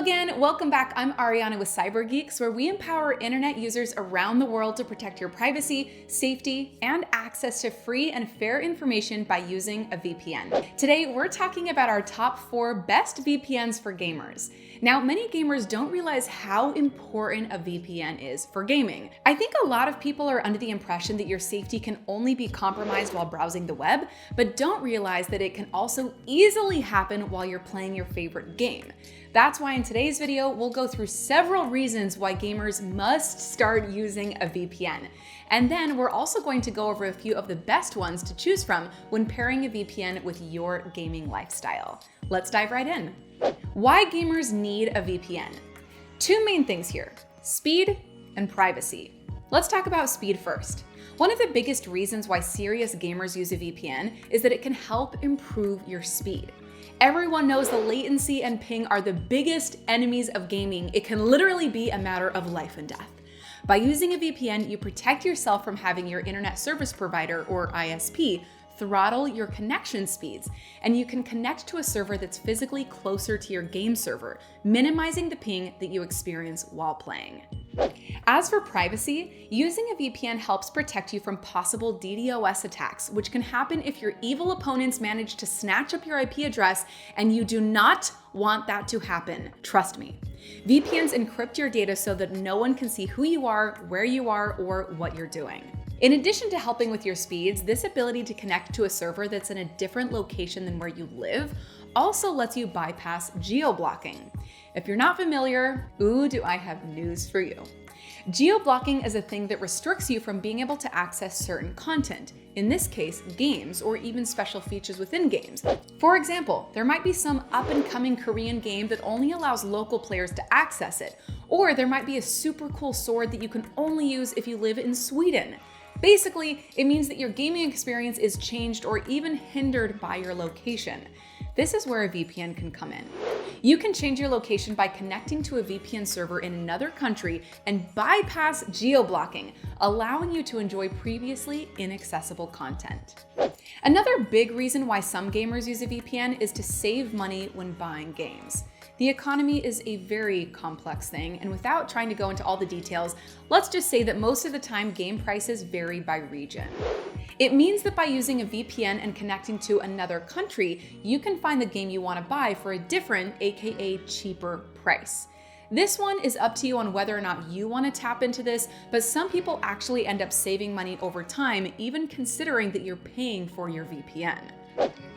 again, welcome back. I'm Ariana with Cybergeeks, where we empower internet users around the world to protect your privacy, safety, and access to free and fair information by using a VPN. Today, we're talking about our top 4 best VPNs for gamers. Now, many gamers don't realize how important a VPN is for gaming. I think a lot of people are under the impression that your safety can only be compromised while browsing the web, but don't realize that it can also easily happen while you're playing your favorite game. That's why in today's video, we'll go through several reasons why gamers must start using a VPN. And then we're also going to go over a few of the best ones to choose from when pairing a VPN with your gaming lifestyle. Let's dive right in. Why gamers need a VPN? Two main things here: speed and privacy. Let's talk about speed first. One of the biggest reasons why serious gamers use a VPN is that it can help improve your speed. Everyone knows the latency and ping are the biggest enemies of gaming. It can literally be a matter of life and death. By using a VPN, you protect yourself from having your internet service provider, or ISP, throttle your connection speeds, and you can connect to a server that's physically closer to your game server, minimizing the ping that you experience while playing. As for privacy, using a VPN helps protect you from possible DDoS attacks, which can happen if your evil opponents manage to snatch up your IP address, and you do not want that to happen. Trust me. VPNs encrypt your data so that no one can see who you are, where you are, or what you're doing. In addition to helping with your speeds, this ability to connect to a server that's in a different location than where you live also lets you bypass geo-blocking. If you're not familiar, ooh, do I have news for you. Geo-blocking is a thing that restricts you from being able to access certain content, in this case, games, or even special features within games. For example, there might be some up-and-coming Korean game that only allows local players to access it, or there might be a super cool sword that you can only use if you live in Sweden. Basically, it means that your gaming experience is changed or even hindered by your location. This is where a VPN can come in. You can change your location by connecting to a VPN server in another country and bypass geo-blocking, allowing you to enjoy previously inaccessible content. Another big reason why some gamers use a VPN is to save money when buying games. The economy is a very complex thing, and without trying to go into all the details, let's just say that most of the time game prices vary by region. It means that by using a VPN and connecting to another country, you can find the game you want to buy for a different, aka cheaper price. This one is up to you on whether or not you want to tap into this, but some people actually end up saving money over time, even considering that you're paying for your VPN.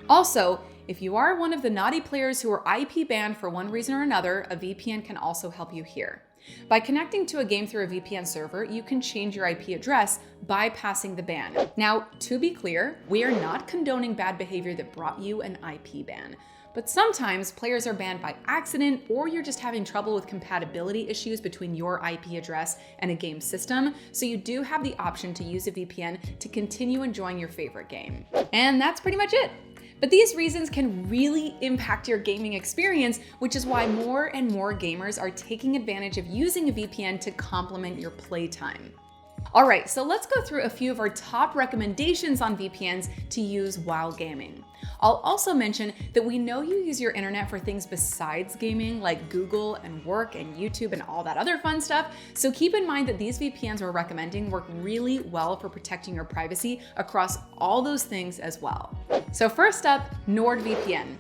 Also, if you are one of the naughty players who are IP banned for one reason or another, a VPN can also help you here. By connecting to a game through a VPN server, you can change your IP address, bypassing the ban. Now, to be clear, we are not condoning bad behavior that brought you an IP ban. But sometimes players are banned by accident, or you're just having trouble with compatibility issues between your IP address and a game system, so you do have the option to use a VPN to continue enjoying your favorite game. And that's pretty much it. But these reasons can really impact your gaming experience, which is why more and more gamers are taking advantage of using a VPN to complement your playtime. All right, so let's go through a few of our top recommendations on VPNs to use while gaming. I'll also mention that we know you use your internet for things besides gaming, like Google and work and YouTube and all that other fun stuff. So keep in mind that these VPNs we're recommending work really well for protecting your privacy across all those things as well. So first up, NordVPN.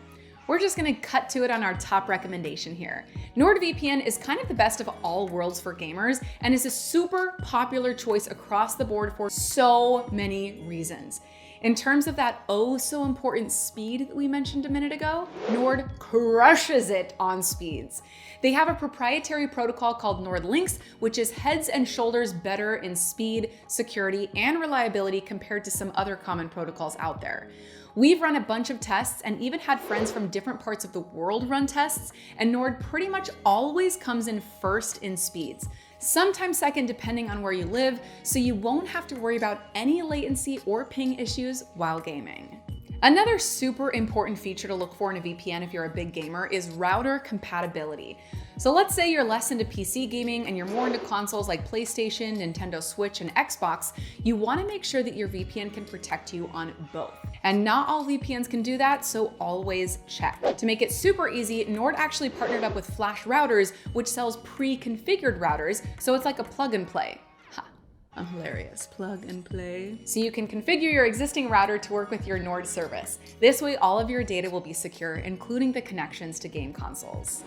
We're just gonna cut to it on our top recommendation here. NordVPN is kind of the best of all worlds for gamers and is a super popular choice across the board for so many reasons. In terms of that oh so important speed that we mentioned a minute ago, Nord crushes it on speeds. They have a proprietary protocol called NordLynx, which is heads and shoulders better in speed, security, and reliability compared to some other common protocols out there. We've run a bunch of tests and even had friends from different parts of the world run tests, and Nord pretty much always comes in first in speeds, sometimes second depending on where you live, so you won't have to worry about any latency or ping issues while gaming. Another super important feature to look for in a VPN if you're a big gamer is router compatibility. So let's say you're less into PC gaming and you're more into consoles like PlayStation, Nintendo Switch, and Xbox. You want to make sure that your VPN can protect you on both. And not all VPNs can do that, so always check. To make it super easy, Nord actually partnered up with Flash Routers, which sells pre-configured routers, so it's like a plug and play. I'm hilarious. Plug and play. So you can configure your existing router to work with your Nord service. This way, all of your data will be secure, including the connections to game consoles.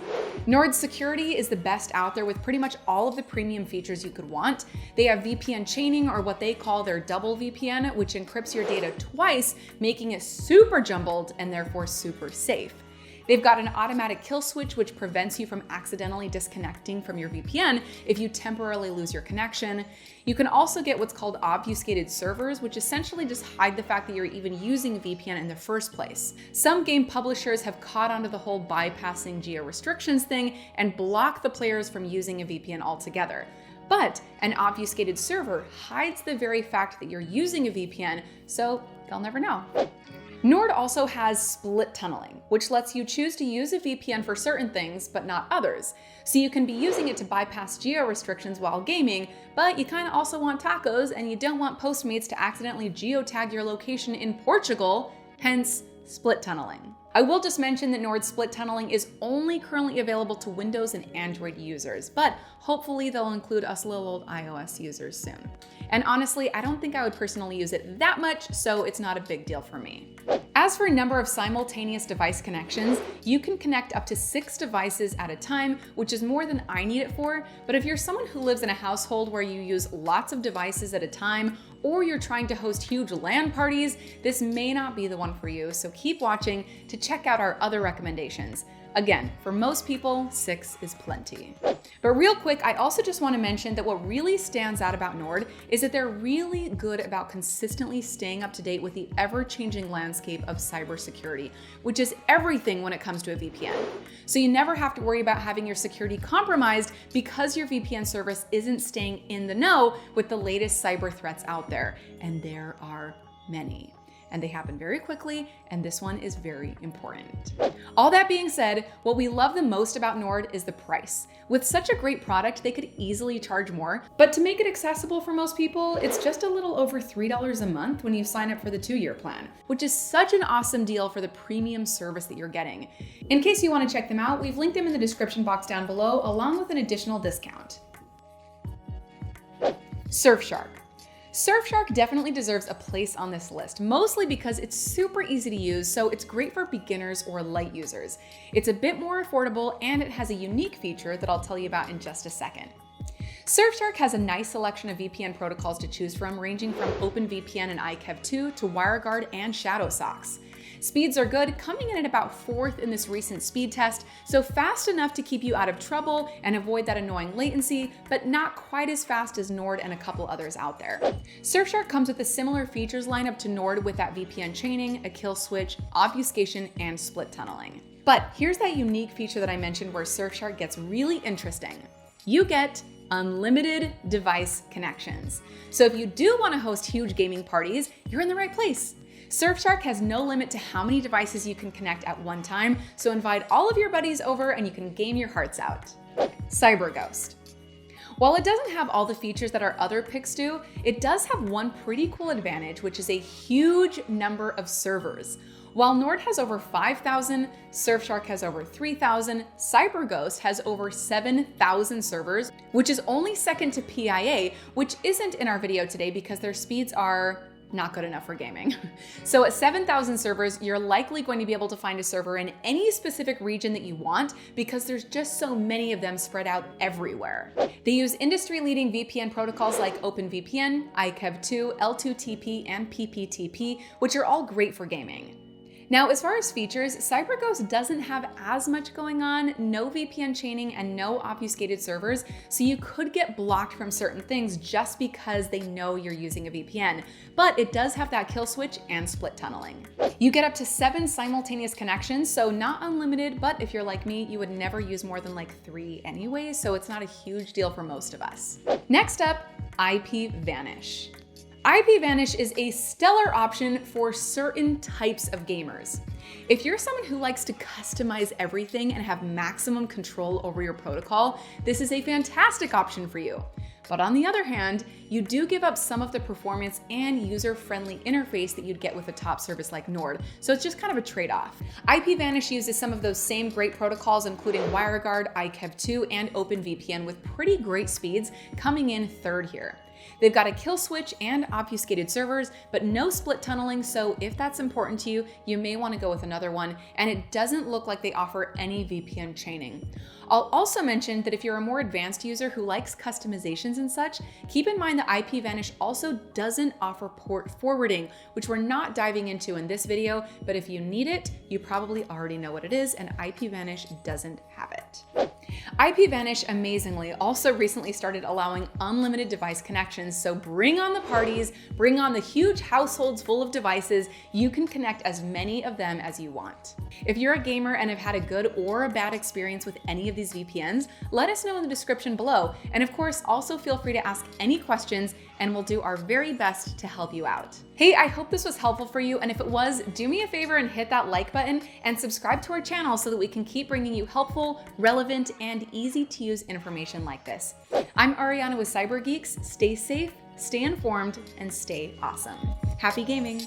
Nord's security is the best out there with pretty much all of the premium features you could want. They have VPN chaining, or what they call their double VPN, which encrypts your data twice, making it super jumbled and therefore super safe. They've got an automatic kill switch, which prevents you from accidentally disconnecting from your VPN if you temporarily lose your connection. You can also get what's called obfuscated servers, which essentially just hide the fact that you're even using a VPN in the first place. Some game publishers have caught onto the whole bypassing geo restrictions thing and block the players from using a VPN altogether. But an obfuscated server hides the very fact that you're using a VPN, so they'll never know. Nord also has split tunneling, which lets you choose to use a VPN for certain things, but not others. So you can be using it to bypass geo restrictions while gaming, but you kind of also want tacos and you don't want Postmates to accidentally geotag your location in Portugal, hence split tunneling. I will just mention that Nord's split tunneling is only currently available to Windows and Android users, but hopefully they'll include us little old iOS users soon. And honestly, I don't think I would personally use it that much, so it's not a big deal for me. As for number of simultaneous device connections, you can connect up to 6 devices at a time, which is more than I need it for. But if you're someone who lives in a household where you use lots of devices at a time, or you're trying to host huge LAN parties, this may not be the one for you, so keep watching to check out our other recommendations. Again, for most people, 6 is plenty. But real quick, I also just want to mention that what really stands out about Nord is that they're really good about consistently staying up to date with the ever-changing landscape of cybersecurity, which is everything when it comes to a VPN. So you never have to worry about having your security compromised because your VPN service isn't staying in the know with the latest cyber threats out there. And there are many. And they happen very quickly, and this one is very important. All that being said, what we love the most about Nord is the price. With such a great product, they could easily charge more, but to make it accessible for most people, it's just a little over $3 a month when you sign up for the 2-year plan, which is such an awesome deal for the premium service that you're getting. In case you want to check them out, we've linked them in the description box down below, along with an additional discount. Surfshark. Surfshark definitely deserves a place on this list, mostly because it's super easy to use, so it's great for beginners or light users. It's a bit more affordable, and it has a unique feature that I'll tell you about in just a second. Surfshark has a nice selection of VPN protocols to choose from, ranging from OpenVPN and IKEv2 to WireGuard and ShadowSox. Speeds are good, coming in at about 4th in this recent speed test, so fast enough to keep you out of trouble and avoid that annoying latency, but not quite as fast as Nord and a couple others out there. Surfshark comes with a similar features lineup to Nord with that VPN chaining, a kill switch, obfuscation, and split tunneling. But here's that unique feature that I mentioned where Surfshark gets really interesting. You get unlimited device connections. So if you do want to host huge gaming parties, you're in the right place. Surfshark has no limit to how many devices you can connect at one time, so invite all of your buddies over and you can game your hearts out. CyberGhost. While it doesn't have all the features that our other picks do, it does have one pretty cool advantage, which is a huge number of servers. While Nord has over 5,000, Surfshark has over 3,000, CyberGhost has over 7,000 servers, which is only second to PIA, which isn't in our video today because their speeds are not good enough for gaming. So at 7,000 servers, you're likely going to be able to find a server in any specific region that you want because there's just so many of them spread out everywhere. They use industry-leading VPN protocols like OpenVPN, IKEv2, L2TP, and PPTP, which are all great for gaming. Now, as far as features, CyberGhost doesn't have as much going on, no VPN chaining and no obfuscated servers, so you could get blocked from certain things just because they know you're using a VPN. But it does have that kill switch and split tunneling. You get up to 7 simultaneous connections, so not unlimited, but if you're like me, you would never use more than like 3 anyway, so it's not a huge deal for most of us. Next up, IPVanish. IPVanish is a stellar option for certain types of gamers. If you're someone who likes to customize everything and have maximum control over your protocol, this is a fantastic option for you. But on the other hand, you do give up some of the performance and user-friendly interface that you'd get with a top service like Nord, so it's just kind of a trade-off. IPVanish uses some of those same great protocols, including WireGuard, IKEV2, and OpenVPN with pretty great speeds, coming in third here. They've got a kill switch and obfuscated servers, but no split tunneling, so if that's important to you, you may want to go with another one, and it doesn't look like they offer any VPN chaining. I'll also mention that if you're a more advanced user who likes customizations and such, keep in mind that IPVanish also doesn't offer port forwarding, which we're not diving into in this video, but if you need it, you probably already know what it is, and IPVanish doesn't have it. IPVanish, amazingly, also recently started allowing unlimited device connections, so bring on the parties, bring on the huge households full of devices, you can connect as many of them as you want. If you're a gamer and have had a good or a bad experience with any of these VPNs, let us know in the description below, and of course, also feel free to ask any questions and we'll do our very best to help you out. Hey, I hope this was helpful for you, and if it was, do me a favor and hit that like button and subscribe to our channel so that we can keep bringing you helpful, relevant, and easy to use information like this. I'm Ariana with Cybergeeks. Stay safe, stay informed, and stay awesome. Happy gaming.